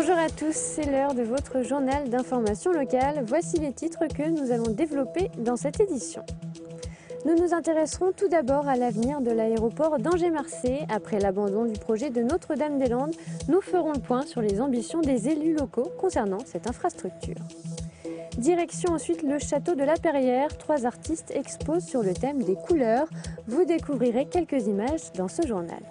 Bonjour à tous, c'est l'heure de votre journal d'information locale. Voici les titres que nous allons développer dans cette édition. Nous nous intéresserons tout d'abord à l'avenir de l'aéroport d'Angers-Marseille. Après l'abandon du projet de Notre-Dame-des-Landes, nous ferons le point sur les ambitions des élus locaux concernant cette infrastructure. Direction ensuite le château de la Perrière. 3 artistes exposent sur le thème des couleurs. Vous découvrirez quelques images dans ce journal.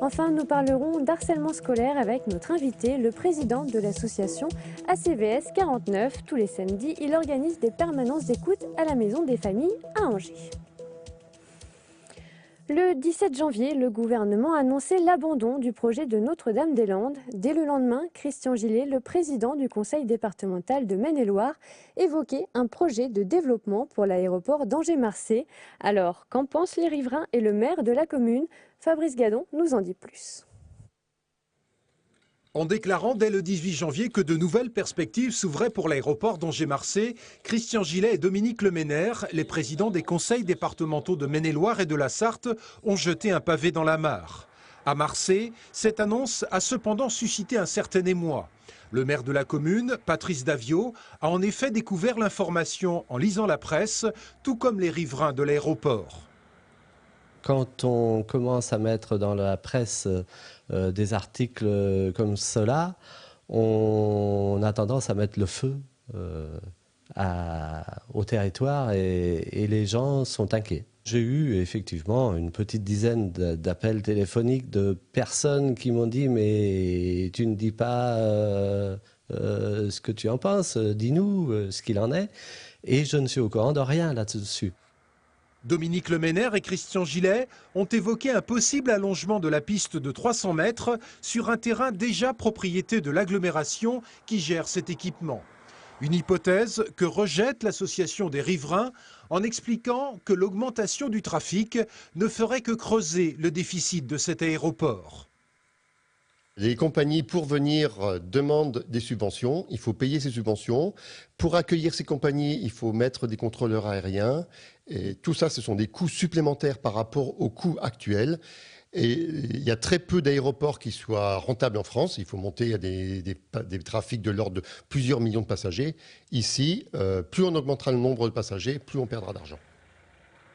Enfin, nous parlerons d'harcèlement scolaire avec notre invité, le président de l'association ACVS 49. Tous les samedis, il organise des permanences d'écoute à la Maison des Familles à Angers. Le 17 janvier, le gouvernement a annoncé l'abandon du projet de Notre-Dame-des-Landes. Dès le lendemain, Christian Gillet, le président du conseil départemental de Maine-et-Loire, évoquait un projet de développement pour l'aéroport d'Angers-Marseille. Alors, qu'en pensent les riverains et le maire de la commune? Fabrice Gadon nous en dit plus. En déclarant dès le 18 janvier que de nouvelles perspectives s'ouvraient pour l'aéroport d'Angers-Marseille, Christian Gillet et Dominique Leménaire, les présidents des conseils départementaux de Maine-et-Loire et de la Sarthe, ont jeté un pavé dans la mare. À Marseille, cette annonce a cependant suscité un certain émoi. Le maire de la commune, Patrice Davio, a en effet découvert l'information en lisant la presse, tout comme les riverains de l'aéroport. Quand on commence à mettre dans la presse des articles comme cela, on a tendance à mettre le feu au territoire et les gens sont inquiets. J'ai eu effectivement une petite dizaine d'appels téléphoniques de personnes qui m'ont dit « mais tu ne dis pas ce que tu en penses, dis-nous ce qu'il en est ». Et je ne suis au courant de rien là-dessus. Dominique Leménaire et Christian Gillet ont évoqué un possible allongement de la piste de 300 mètres sur un terrain déjà propriété de l'agglomération qui gère cet équipement. Une hypothèse que rejette l'association des riverains en expliquant que l'augmentation du trafic ne ferait que creuser le déficit de cet aéroport. Les compagnies, pour venir, demandent des subventions. Il faut payer ces subventions. Pour accueillir ces compagnies, il faut mettre des contrôleurs aériens. Et tout ça, ce sont des coûts supplémentaires par rapport aux coûts actuels. Et il y a très peu d'aéroports qui soient rentables en France. Il faut monter à des trafics de l'ordre de plusieurs millions de passagers. Ici, plus on augmentera le nombre de passagers, plus on perdra d'argent.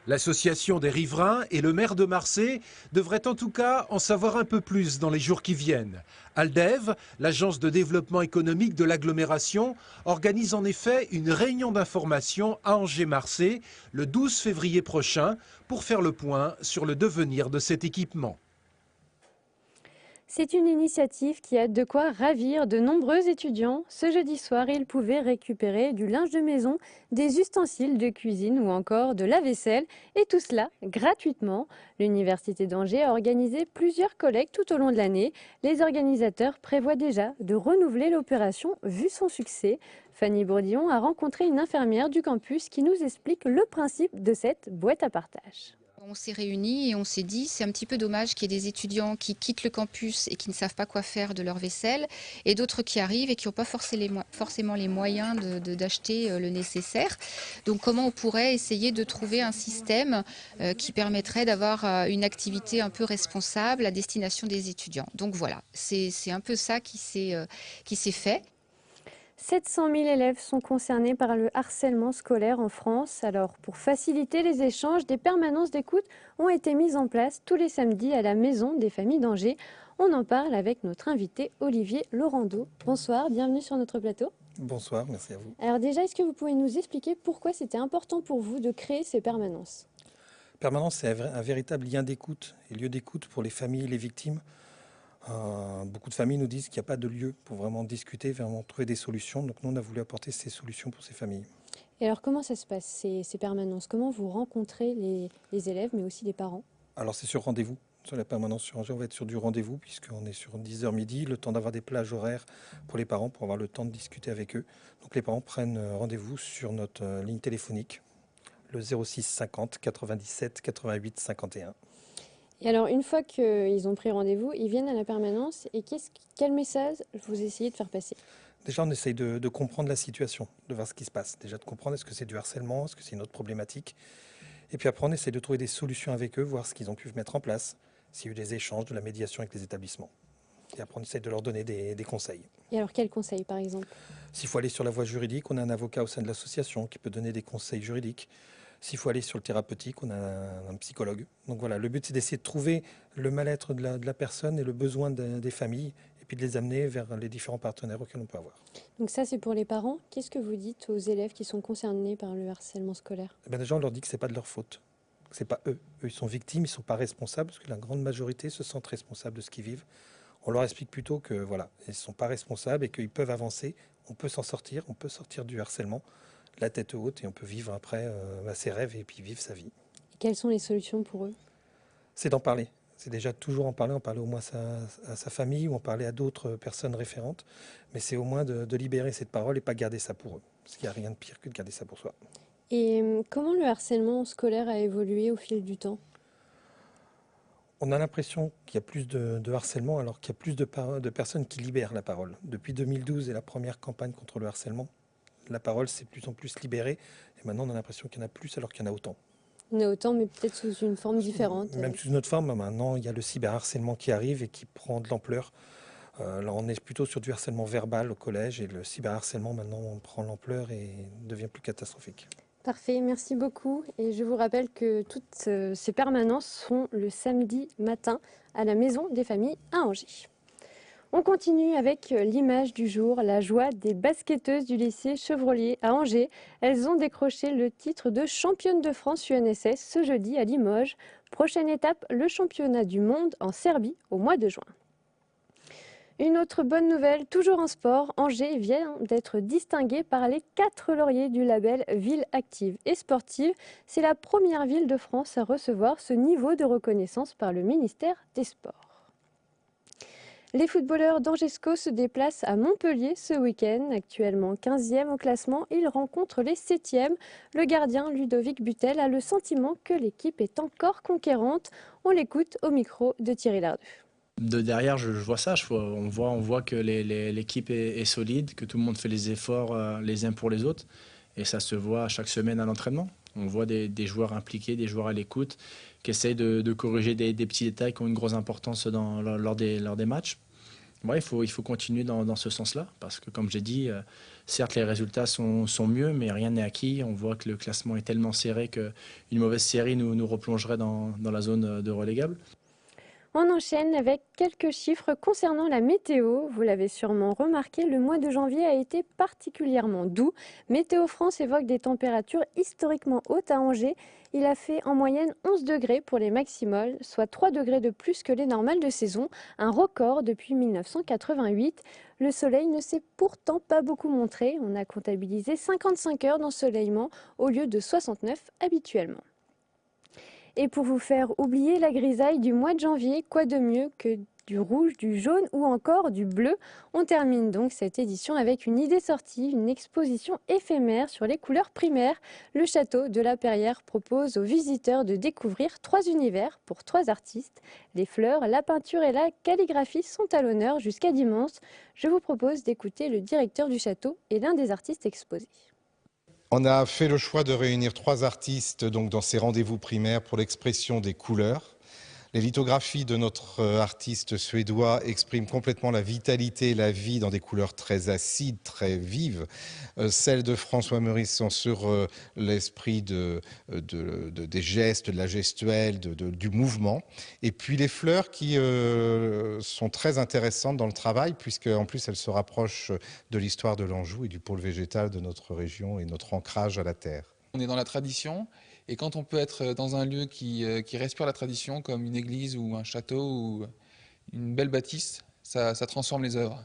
L'association des riverains et le maire de Marseille devraient en tout cas en savoir un peu plus dans les jours qui viennent. Aldev, l'agence de développement économique de l'agglomération, organise en effet une réunion d'information à Angers-Marseille le 12 février prochain pour faire le point sur le devenir de cet équipement. C'est une initiative qui a de quoi ravir de nombreux étudiants. Ce jeudi soir, ils pouvaient récupérer du linge de maison, des ustensiles de cuisine ou encore de la vaisselle. Et tout cela gratuitement. L'Université d'Angers a organisé plusieurs collectes tout au long de l'année. Les organisateurs prévoient déjà de renouveler l'opération vu son succès. Fanny Bourdillon a rencontré une infirmière du campus qui nous explique le principe de cette boîte à partage. On s'est réunis et on s'est dit c'est un petit peu dommage qu'il y ait des étudiants qui quittent le campus et qui ne savent pas quoi faire de leur vaisselle et d'autres qui arrivent et qui n'ont pas forcément les moyens d'acheter le nécessaire. Donc comment on pourrait essayer de trouver un système qui permettrait d'avoir une activité un peu responsable à destination des étudiants. Donc voilà, c'est un peu ça qui s'est fait. 700 000 élèves sont concernés par le harcèlement scolaire en France. Alors, pour faciliter les échanges, des permanences d'écoute ont été mises en place tous les samedis à la Maison des Familles d'Angers. On en parle avec notre invité Olivier Laurando. Bonsoir, bienvenue sur notre plateau. Bonsoir, merci à vous. Alors déjà, est-ce que vous pouvez nous expliquer pourquoi c'était important pour vous de créer ces permanences? Permanence, c'est un véritable lien d'écoute et lieu d'écoute pour les familles et les victimes. Beaucoup de familles nous disent qu'il n'y a pas de lieu pour vraiment discuter, vraiment trouver des solutions. Donc nous, on a voulu apporter ces solutions pour ces familles. Et alors comment ça se passe, ces permanences? Comment vous rencontrez les élèves, mais aussi les parents? Alors c'est sur rendez-vous. Sur la permanence sur Angers, on va être sur du rendez-vous puisqu'on est sur 10h midi, le temps d'avoir des plages horaires pour les parents, pour avoir le temps de discuter avec eux. Donc les parents prennent rendez-vous sur notre ligne téléphonique, le 06 50 97 88 51. Et alors, une fois qu'ils ont pris rendez-vous, ils viennent à la permanence et quel message vous essayez de faire passer? Déjà, on essaye de comprendre la situation, de voir ce qui se passe. Déjà, de comprendre est-ce que c'est du harcèlement, est-ce que c'est une autre problématique. Et puis après, on essaye de trouver des solutions avec eux, voir ce qu'ils ont pu mettre en place, s'il y a eu des échanges, de la médiation avec les établissements. Et après, on essaie de leur donner des conseils. Et alors, quels conseils, par exemple? S'il faut aller sur la voie juridique, on a un avocat au sein de l'association qui peut donner des conseils juridiques. S'il faut aller sur le thérapeutique, on a un psychologue. Donc voilà, le but, c'est d'essayer de trouver le mal-être de la personne et le besoin des familles, et puis de les amener vers les différents partenaires auxquels on peut avoir. Donc ça, c'est pour les parents. Qu'est-ce que vous dites aux élèves qui sont concernés par le harcèlement scolaire? Eh bien, déjà, on leur dit que ce n'est pas de leur faute. Ce n'est pas eux. Eux, ils sont victimes, ils ne sont pas responsables, parce que la grande majorité se sentent responsables de ce qu'ils vivent. On leur explique plutôt que voilà, ils ne sont pas responsables et qu'ils peuvent avancer. On peut s'en sortir, on peut sortir du harcèlement, la tête haute, et on peut vivre après ses rêves et puis vivre sa vie. Et quelles sont les solutions pour eux? C'est d'en parler. C'est déjà toujours en parler au moins à sa famille ou en parler à d'autres personnes référentes. Mais c'est au moins de libérer cette parole et pas garder ça pour eux. Parce qu'il n'y a rien de pire que de garder ça pour soi. Et comment le harcèlement scolaire a évolué au fil du temps? On a l'impression qu'il y a plus de harcèlement alors qu'il y a plus de personnes qui libèrent la parole. Depuis 2012 et la première campagne contre le harcèlement, la parole s'est de plus en plus libérée. Et maintenant, on a l'impression qu'il y en a plus alors qu'il y en a autant. Il y en a autant, mais peut-être sous une forme différente. Même sous une autre forme, maintenant, il y a le cyberharcèlement qui arrive et qui prend de l'ampleur. Là, on est plutôt sur du harcèlement verbal au collège et le cyberharcèlement, maintenant, on prend l'ampleur et devient plus catastrophique. Parfait, merci beaucoup. Et je vous rappelle que toutes ces permanences sont le samedi matin à la Maison des Familles à Angers. On continue avec l'image du jour, la joie des basketteuses du lycée Chevrolier à Angers. Elles ont décroché le titre de championne de France UNSS ce jeudi à Limoges. Prochaine étape, le championnat du monde en Serbie au mois de juin. Une autre bonne nouvelle, toujours en sport, Angers vient d'être distingué par les 4 lauriers du label Ville active et sportive. C'est la première ville de France à recevoir ce niveau de reconnaissance par le ministère des Sports. Les footballeurs d'Angesco se déplacent à Montpellier ce week-end. Actuellement 15e au classement, ils rencontrent les 7e. Le gardien Ludovic Butel a le sentiment que l'équipe est encore conquérante. On l'écoute au micro de Thierry Lardeux. De derrière, je vois ça. On voit que l'équipe est solide, que tout le monde fait les efforts les uns pour les autres. Et ça se voit chaque semaine à l'entraînement. On voit des joueurs impliqués, des joueurs à l'écoute, qui essayent de corriger des petits détails qui ont une grosse importance lors des matchs. Ouais, il faut continuer dans ce sens-là, parce que comme j'ai dit, certes les résultats sont mieux, mais rien n'est acquis. On voit que le classement est tellement serré qu'une mauvaise série nous replongerait dans la zone de relégable. On enchaîne avec quelques chiffres concernant la météo. Vous l'avez sûrement remarqué, le mois de janvier a été particulièrement doux. Météo France évoque des températures historiquement hautes à Angers. Il a fait en moyenne 11 degrés pour les maximales, soit 3 degrés de plus que les normales de saison, un record depuis 1988. Le soleil ne s'est pourtant pas beaucoup montré. On a comptabilisé 55 heures d'ensoleillement au lieu de 69 habituellement. Et pour vous faire oublier la grisaille du mois de janvier, quoi de mieux que du rouge, du jaune ou encore du bleu? On termine donc cette édition avec une idée sortie, une exposition éphémère sur les couleurs primaires. Le château de la Perrière propose aux visiteurs de découvrir 3 univers pour 3 artistes. Les fleurs, la peinture et la calligraphie sont à l'honneur jusqu'à dimanche. Je vous propose d'écouter le directeur du château et l'un des artistes exposés. On a fait le choix de réunir 3 artistes donc, dans ces rendez-vous primaires pour l'expression des couleurs. Les lithographies de notre artiste suédois expriment complètement la vitalité et la vie dans des couleurs très acides, très vives. Celles de François Meurice sont sur l'esprit des gestes, de la gestuelle, du mouvement. Et puis les fleurs qui sont très intéressantes dans le travail, puisque en plus elles se rapprochent de l'histoire de l'Anjou et du pôle végétal de notre région et notre ancrage à la terre. On est dans la tradition. Et quand on peut être dans un lieu qui respire la tradition, comme une église ou un château ou une belle bâtisse, ça transforme les œuvres.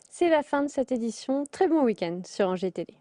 C'est la fin de cette édition. Très bon week-end sur Angers Télé.